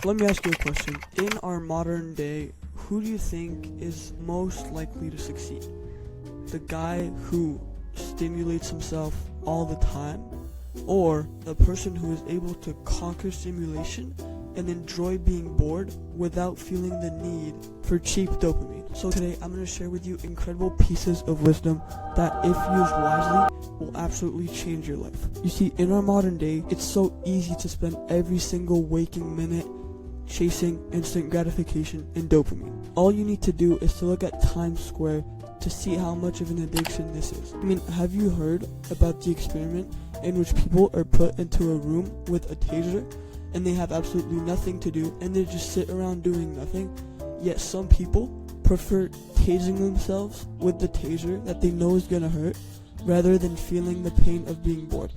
Let me ask you a question. In our modern day, who do you think is most likely to succeed? The guy who stimulates himself all the time, or the person who is able to conquer stimulation and enjoy being bored without feeling the need for cheap dopamine? So today I'm going to share with you incredible pieces of wisdom that, if used wisely, will absolutely change your life. You see, in our modern day, it's so easy to spend every single waking minute chasing instant gratification and dopamine. All you need to do is to look at Times Square to see how much of an addiction this is. I mean, have you heard about the experiment in which people are put into a room with a taser and they have absolutely nothing to do and they just sit around doing nothing? Yet some people prefer tasing themselves with the taser that they know is gonna hurt rather than feeling the pain of being bored.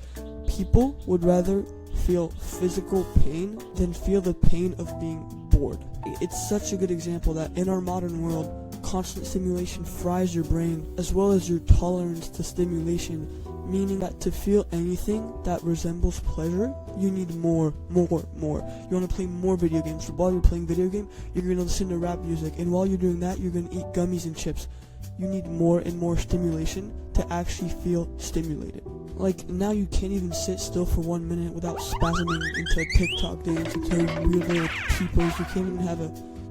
People would rather feel physical pain than feel the pain of being bored. It's such a good example that in our modern world, constant stimulation fries your brain as well as your tolerance to stimulation, meaning that to feel anything that resembles pleasure, you need more. You want to play more video games. So while you're playing video game, you're going to listen to rap music, and while you're doing that, you're going to eat gummies and chips. You need more and more stimulation to actually feel stimulated. Like, now you can't even sit still for 1 minute without spasming into a TikTok dance, into weird little peepers.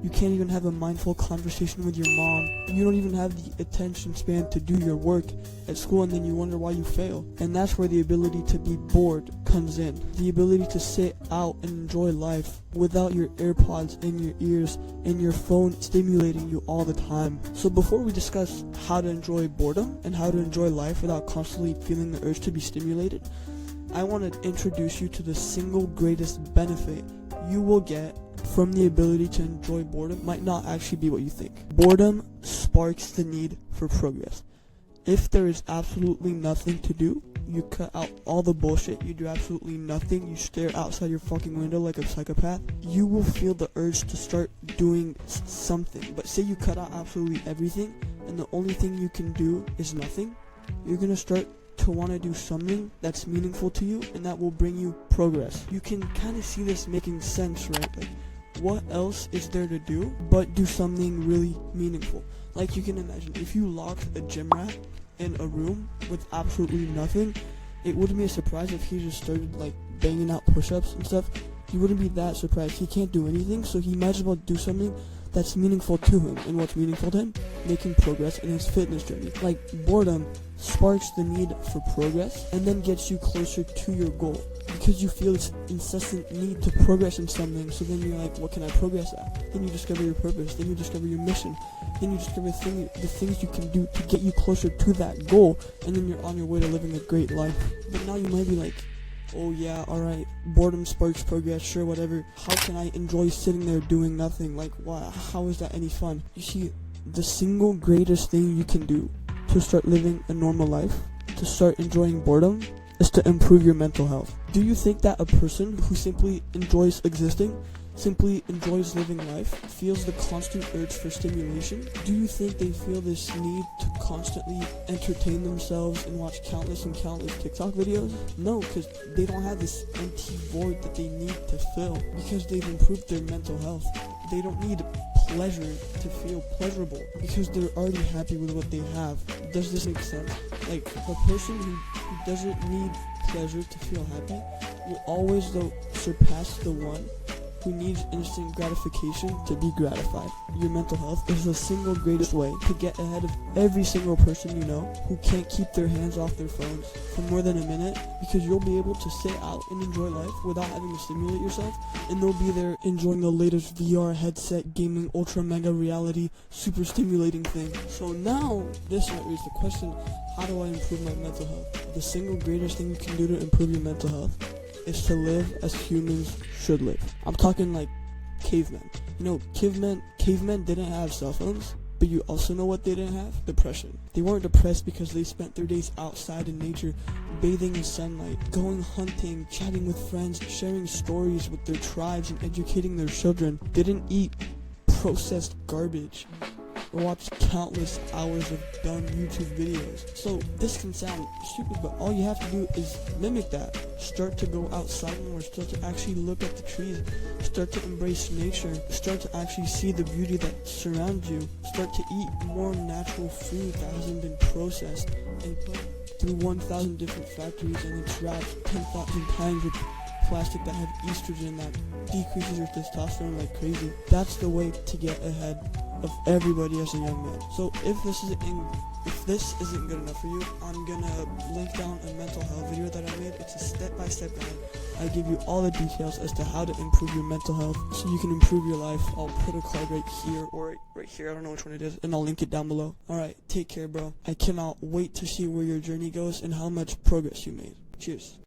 You can't even have a mindful conversation with your mom. You don't even have the attention span to do your work at school, and then you wonder why you fail. And that's where the ability to be bored comes in. The ability to sit out and enjoy life without your AirPods in your ears and your phone stimulating you all the time. So before we discuss how to enjoy boredom and how to enjoy life without constantly feeling the urge to be stimulated, I want to introduce you to the single greatest benefit you will get from the ability to enjoy boredom. Might not actually be what you think. Boredom sparks the need for progress. If there is absolutely nothing to do, you cut out all the bullshit, you do absolutely nothing, you stare outside your fucking window like a psychopath, you will feel the urge to start doing something. But say you cut out absolutely everything and the only thing you can do is nothing, you're gonna start to want to do something that's meaningful to you and that will bring you progress. You can kind of see this making sense, right? Like, what else is there to do but do something really meaningful? Like, you can imagine if you locked a gym rat in a room with absolutely nothing, it wouldn't be a surprise if he just started like banging out push-ups and stuff. You wouldn't be that surprised. He can't do anything, so he might as well do something that's meaningful to him. And what's meaningful to him? Making progress in his fitness journey. Like, boredom sparks the need for progress and then gets you closer to your goal, because you feel this incessant need to progress in something. So then you're like, what can I progress at? Then you discover your purpose, then you discover your mission, then you discover the things you can do to get you closer to that goal, and then you're on your way to living a great life. But now you might be like, oh yeah, alright, boredom sparks progress, sure, whatever. How can I enjoy sitting there doing nothing? Like, why? How is that any fun? You see, the single greatest thing you can do to start living a normal life, to start enjoying boredom, is to improve your mental health. Do you think that a person who simply enjoys existing, simply enjoys living life, feels the constant urge for stimulation? Do you think they feel this need to constantly entertain themselves and watch countless and countless TikTok videos? No, because they don't have this empty void that they need to fill, because they've improved their mental health. They don't need pleasure to feel pleasurable, because they're already happy with what they have. Does this make sense? Like, a person who doesn't need pleasure to feel happy will always, though, surpass the one who needs instant gratification to be gratified. Your mental health is the single greatest way to get ahead of every single person you know who can't keep their hands off their phones for more than a minute, because you'll be able to sit out and enjoy life without having to stimulate yourself, and they'll be there enjoying the latest VR headset, gaming, ultra mega reality, super stimulating thing. So now, this might raise the question, how do I improve my mental health? The single greatest thing you can do to improve your mental health is to live as humans should live. I'm talking like cavemen. You know, cavemen didn't have cell phones, but you also know what they didn't have? Depression. They weren't depressed because they spent their days outside in nature, bathing in sunlight, going hunting, chatting with friends, sharing stories with their tribes, and educating their children. They didn't eat processed garbage. watch countless hours of dumb YouTube videos. So this can sound stupid, but all you have to do is mimic that. Start to go outside more, start to actually look at the trees, start to embrace nature, start to actually see the beauty that surrounds you, start to eat more natural food that hasn't been processed and put through 1,000 different factories and it's wrapped 10,000 times with plastic that have estrogen that decreases your testosterone like crazy. That's the way to get ahead of everybody as a young man. So if this isn't good enough for you, I'm gonna link down a mental health video that I made. It's a step-by-step guide. I give you all the details as to how to improve your mental health so you can improve your life. I'll put a card right here or right here, I don't know which one it is, and I'll link it down below. Alright, take care, bro. I cannot wait to see where your journey goes and how much progress you made. Cheers.